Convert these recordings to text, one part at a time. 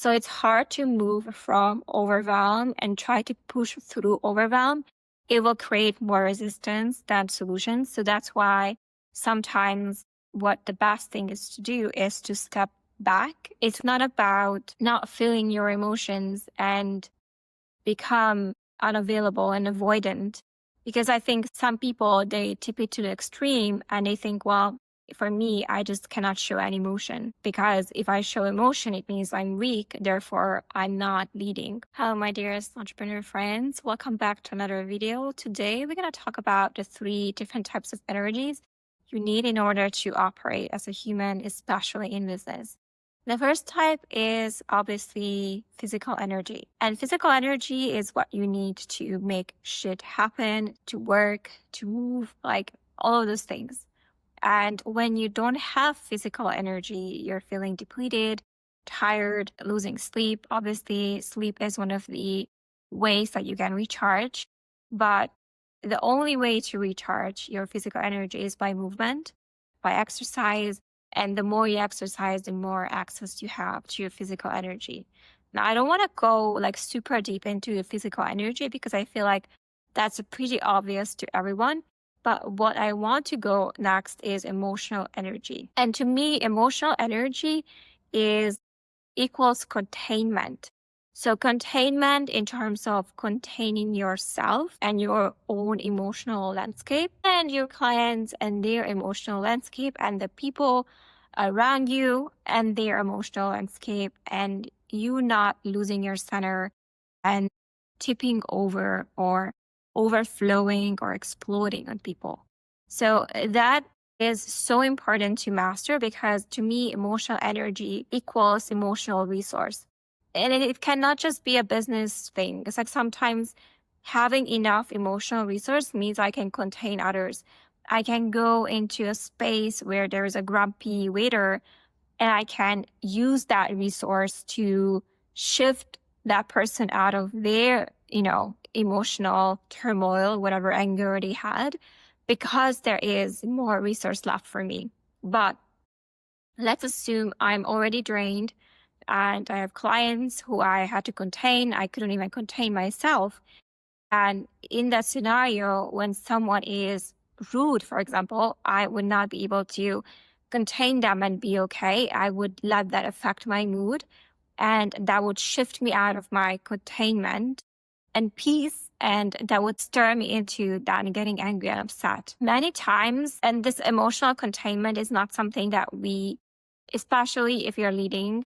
So it's hard to move from overwhelm and try to push through overwhelm. It will create more resistance than solutions. So that's why sometimes what the best thing is to do is to step back. It's not about not feeling your emotions and become unavailable and avoidant. Because I think some people, they tip it to the extreme and they think, well, for me, I just cannot show any emotion because if I show emotion, it means I'm weak. Therefore, I'm not leading. Hello, my dearest entrepreneur friends. Welcome back to another video. Today, we're going to talk about the 3 different types of energies you need in order to operate as a human, especially in business. The first type is obviously physical energy. And physical energy is what you need to make shit happen, to work, to move, like all of those things. And when you don't have physical energy, you're feeling depleted, tired, losing sleep. Obviously, sleep is one of the ways that you can recharge. But the only way to recharge your physical energy is by movement, by exercise. And the more you exercise, the more access you have to your physical energy. Now, I don't want to go like super deep into your physical energy because I feel like that's pretty obvious to everyone. But what I want to go next is emotional energy. And to me, emotional energy is equals containment. So containment in terms of containing yourself and your own emotional landscape and your clients and their emotional landscape and the people around you and their emotional landscape and you not losing your center and tipping over or overflowing or exploding on people. So that is so important to master because to me, emotional energy equals emotional resource. And it cannot just be a business thing. It's like sometimes having enough emotional resource means I can contain others. I can go into a space where there is a grumpy waiter and I can use that resource to shift that person out of their, emotional turmoil, whatever anger they had, because there is more resource left for me. But let's assume I'm already drained and I have clients who I had to contain. I couldn't even contain myself. And in that scenario, when someone is rude, for example, I would not be able to contain them and be okay. I would let that affect my mood. And that would shift me out of my containment and peace. And that would stir me into then getting angry and upset. Many times, and this emotional containment is not something that we, especially if you're leading,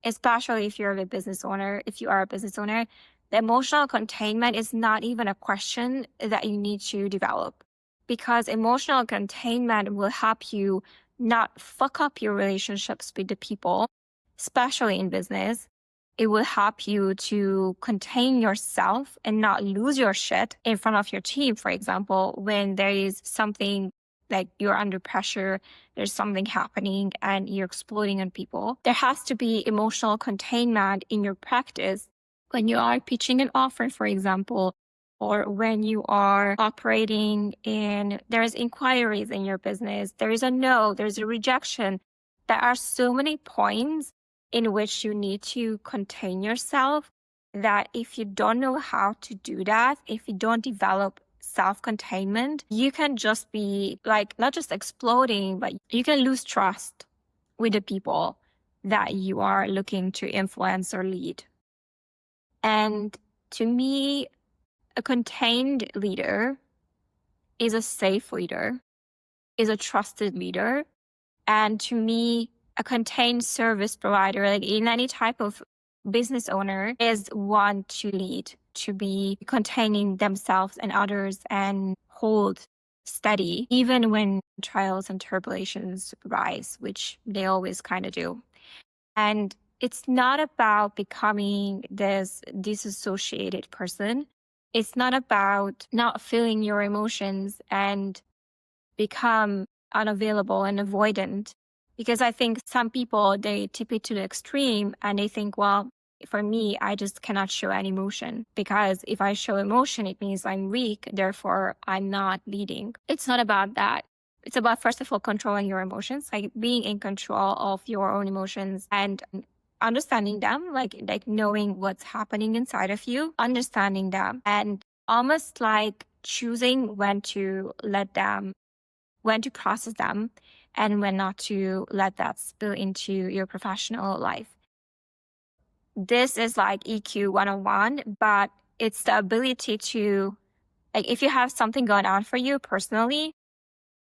especially if you're a business owner, if you are a business owner, the emotional containment is not even a question that you need to develop because emotional containment will help you not fuck up your relationships with the people, especially in business. It will help you to contain yourself and not lose your shit in front of your team, for example, when there is something like you're under pressure, there's something happening and you're exploding on people. There has to be emotional containment in your practice when you are pitching an offer, for example, or when you are operating in, there's inquiries in your business, there is a no, there's a rejection. There are so many points in which you need to contain yourself that if you don't know how to do that, if you don't develop self-containment, you can just be like, not just exploding, but you can lose trust with the people that you are looking to influence or lead. And to me, a contained leader is a safe leader, is a trusted leader. And to me, a contained service provider, like in any type of business owner, is one to lead, to be containing themselves and others and hold steady, even when trials and tribulations rise, which they always kind of do. And it's not about becoming this disassociated person. It's not about not feeling your emotions and become unavailable and avoidant. Because I think some people, they tip it to the extreme and they think, well, for me, I just cannot show any emotion because if I show emotion, it means I'm weak. Therefore, I'm not leading. It's not about that. It's about, first of all, controlling your emotions, like being in control of your own emotions and understanding them, like knowing what's happening inside of you, understanding them, and almost like choosing when to process them, and when not to let that spill into your professional life. This is like EQ 101, but it's the ability to, like, if you have something going on for you personally,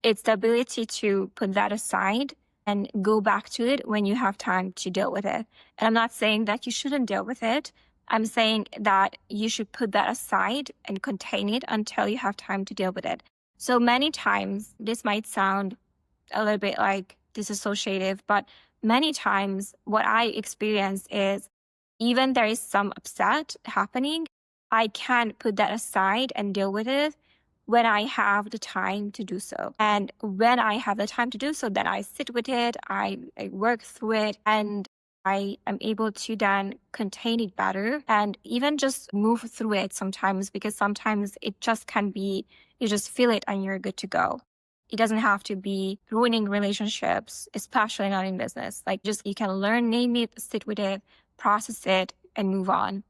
it's the ability to put that aside and go back to it when you have time to deal with it. And I'm not saying that you shouldn't deal with it. I'm saying that you should put that aside and contain it until you have time to deal with it. So many times, this might sound a little bit like disassociative, but many times what I experience is even there is some upset happening, I can put that aside and deal with it when I have the time to do so. And when I have the time to do so, then I sit with it, I work through it, and I am able to then contain it better and even just move through it sometimes, because sometimes it just can be, you just feel it and you're good to go. It doesn't have to be ruining relationships, especially not in business. Like, just you can learn, name it, sit with it, process it, and move on.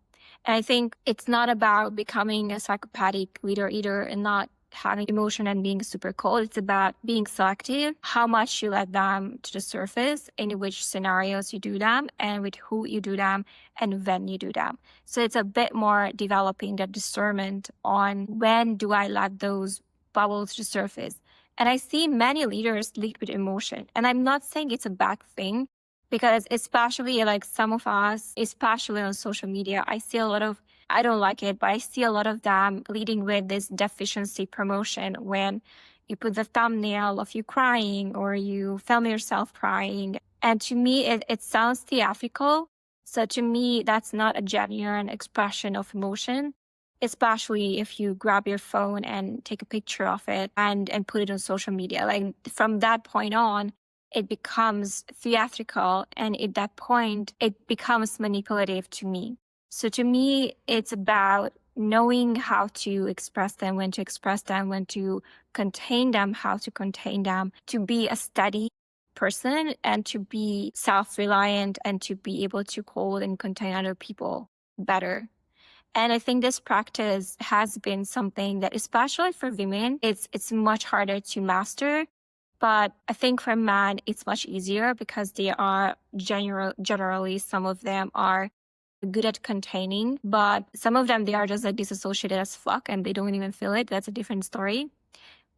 And I think it's not about becoming a psychopathic leader either and not having emotion and being super cold. It's about being selective, how much you let them to the surface, in which scenarios you do them, and with who you do them, and when you do them. So it's a bit more developing that discernment on when do I let those bubbles to surface. And I see many leaders lead with emotion. And I'm not saying it's a bad thing, because especially like some of us, especially on social media, I see a lot of, I don't like it, but I see a lot of them leading with this deficiency promotion when you put the thumbnail of you crying or you film yourself crying. And to me, it sounds theatrical. So to me, that's not a genuine expression of emotion, especially if you grab your phone and take a picture of it and put it on social media. Like, from that point on, it becomes theatrical, and at that point, it becomes manipulative to me. So to me, it's about knowing how to express them, when to express them, when to contain them, how to contain them, to be a steady person and to be self-reliant and to be able to hold and contain other people better. And I think this practice has been something that, especially for women, it's much harder to master. But I think for men, it's much easier because they are generally, some of them are good at containing, but some of them, they are just like disassociated as fuck and they don't even feel it. That's a different story.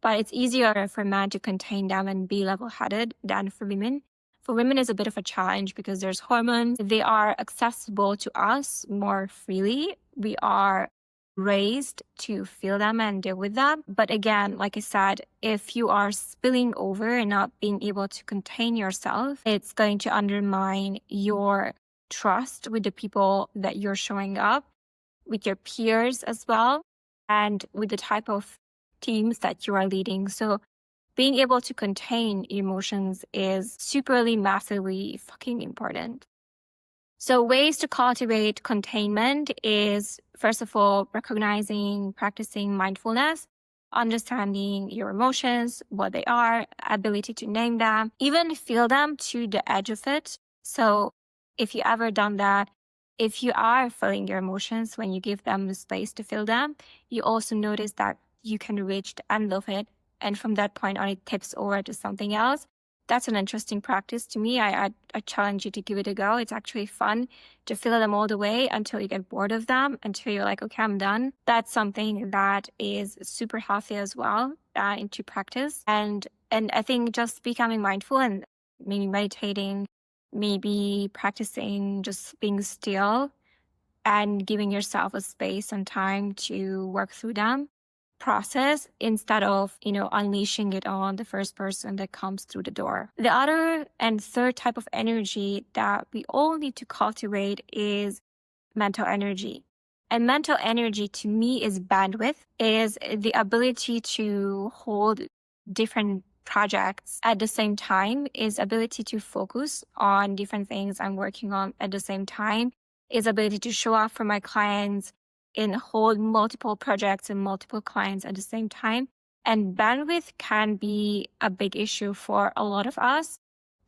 But it's easier for men to contain them and be level-headed than for women. For women, it's a bit of a challenge because there's hormones. They are accessible to us more freely. We are raised to feel them and deal with them. But again, like I said, if you are spilling over and not being able to contain yourself, it's going to undermine your trust with the people that you're showing up, with your peers as well, and with the type of teams that you are leading. So being able to contain emotions is superly, massively fucking important. So ways to cultivate containment is, first of all, recognizing, practicing mindfulness, understanding your emotions, what they are, ability to name them, even feel them to the edge of it. So if you ever done that, if you are feeling your emotions when you give them the space to feel them, you also notice that you can reach the end of it. And from that point on, it tips over to something else. That's an interesting practice to me. I challenge you to give it a go. It's actually fun to feel them all the way until you get bored of them, until you're like, okay, I'm done. That's something that is super healthy as well, into practice. And I think just becoming mindful and maybe meditating, maybe practicing just being still and giving yourself a space and time to work through them process instead of, unleashing it on the first person that comes through the door. The other and third type of energy that we all need to cultivate is mental energy. And mental energy to me is bandwidth, is the ability to hold different projects at the same time, is ability to focus on different things I'm working on at the same time, is ability to show up for my clients and hold multiple projects and multiple clients at the same time. And bandwidth can be a big issue for a lot of us.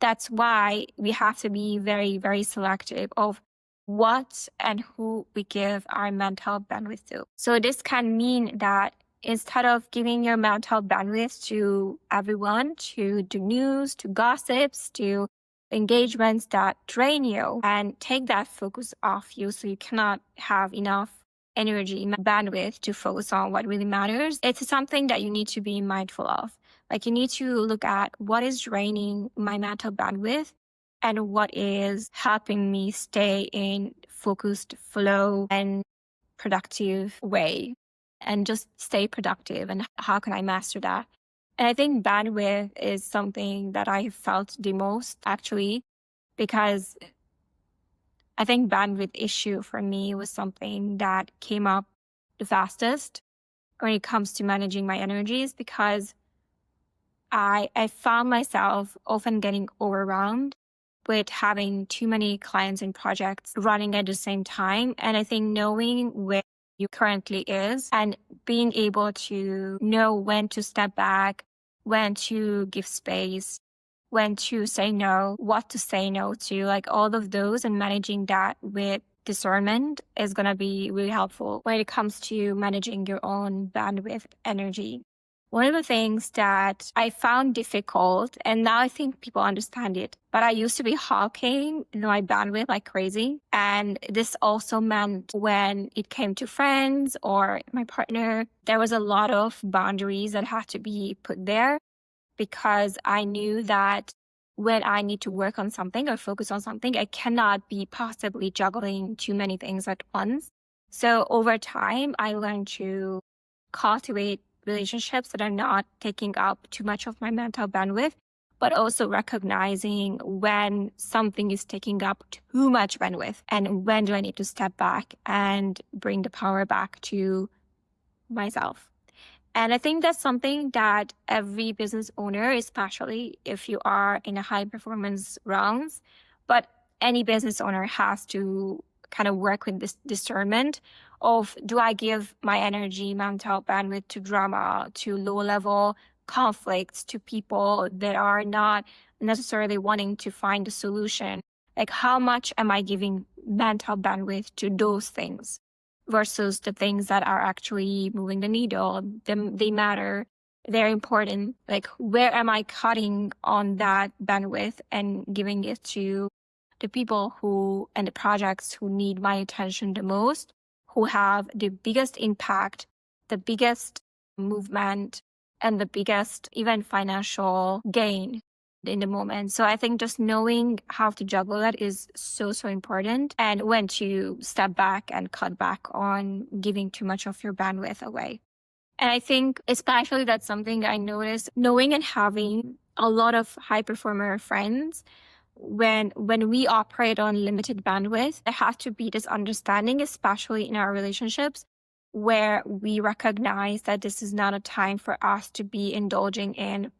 That's why we have to be very, very selective of what and who we give our mental bandwidth to. So this can mean that instead of giving your mental bandwidth to everyone, to the news, to gossips, to engagements that drain you, and take that focus off you so you cannot have enough energy, bandwidth to focus on what really matters. It's something that you need to be mindful of. Like you need to look at what is draining my mental bandwidth and what is helping me stay in focused flow and productive way and just stay productive, and how can I master that? And I think bandwidth is something that I felt the most actually, because I think bandwidth issue for me was something that came up the fastest when it comes to managing my energies, because I found myself often getting overwhelmed with having too many clients and projects running at the same time. And I think knowing where you currently is and being able to know when to step back, when to give space, when to say no, what to say no to, like all of those, and managing that with discernment is going to be really helpful when it comes to managing your own bandwidth energy. One of the things that I found difficult, and now I think people understand it, but I used to be hawking my bandwidth like crazy. And this also meant when it came to friends or my partner, there was a lot of boundaries that had to be put there, because I knew that when I need to work on something or focus on something, I cannot be possibly juggling too many things at once. So over time, I learned to cultivate relationships that are not taking up too much of my mental bandwidth, but also recognizing when something is taking up too much bandwidth and when do I need to step back and bring the power back to myself. And I think that's something that every business owner, especially if you are in a high performance realms, but any business owner has to kind of work with this discernment of, do I give my energy, mental bandwidth to drama, to low level conflicts, to people that are not necessarily wanting to find a solution? Like, how much am I giving mental bandwidth to those things versus the things that are actually moving the needle? They matter. They're important. Like, where am I cutting on that bandwidth and giving it to the people who and the projects who need my attention the most, who have the biggest impact, the biggest movement, and the biggest even financial gain in the moment. So I think just knowing how to juggle that is so, so important, and when to step back and cut back on giving too much of your bandwidth away. And I think especially that's something I noticed knowing and having a lot of high performer friends. When we operate on limited bandwidth, there has to be this understanding, especially in our relationships, where we recognize that this is not a time for us to be indulging in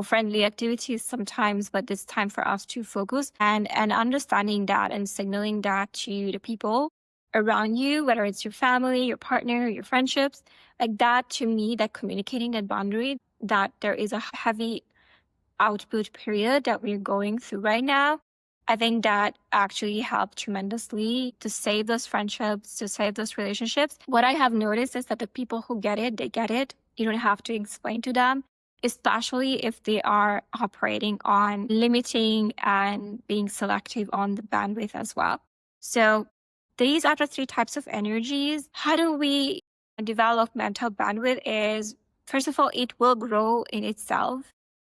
friendly activities sometimes, but it's time for us to focus, and understanding that and signaling that to the people around you, whether it's your family, your partner, your friendships, like that. To me, that communicating that boundary, that there is a heavy output period that we're going through right now, I think that actually helped tremendously to save those friendships, to save those relationships. What I have noticed is that the people who get it, they get it. You don't have to explain to them, especially if they are operating on limiting and being selective on the bandwidth as well. So these are the three types of energies. How do we develop mental bandwidth is, first of all, it will grow in itself,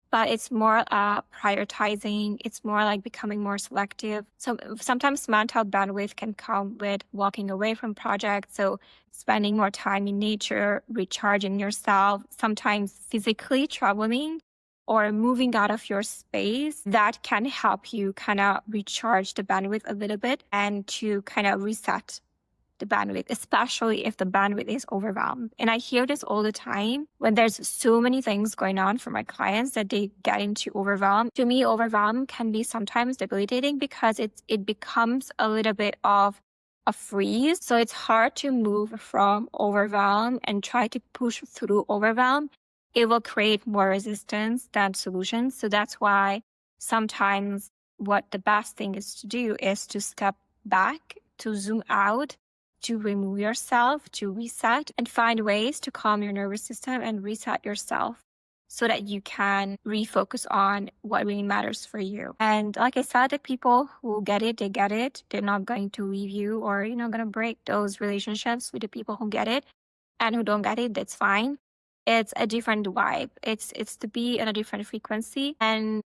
but it's more prioritizing. It's more like becoming more selective. So sometimes mental bandwidth can come with walking away from projects. So spending more time in nature, recharging yourself, sometimes physically traveling or moving out of your space. That can help you kind of recharge the bandwidth a little bit and to kind of reset the bandwidth, especially if the bandwidth is overwhelmed. And I hear this all the time when there's so many things going on for my clients that they get into overwhelm. To me, overwhelm can be sometimes debilitating because it becomes a little bit of a freeze. So it's hard to move from overwhelm and try to push through overwhelm. It will create more resistance than solutions. So that's why sometimes what the best thing is to do is to step back, to zoom out, to remove yourself, to reset, and find ways to calm your nervous system and reset yourself so that you can refocus on what really matters for you. And like I said, the people who get it, they get it. They're not going to leave you or, going to break those relationships with the people who get it. And who don't get it, that's fine. It's a different vibe. It's to be in a different frequency. And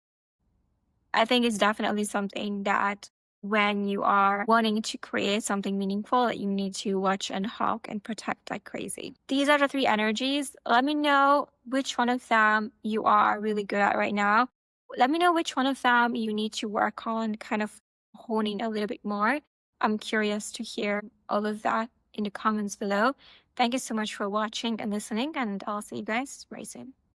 I think it's definitely something that when you are wanting to create something meaningful, that you need to watch and hawk and protect like crazy. These are the 3 energies. Let me know which one of them you are really good at right now. Let me know which one of them you need to work on, kind of honing a little bit more. I'm curious to hear all of that in the comments below. Thank you so much for watching and listening, and I'll see you guys very soon.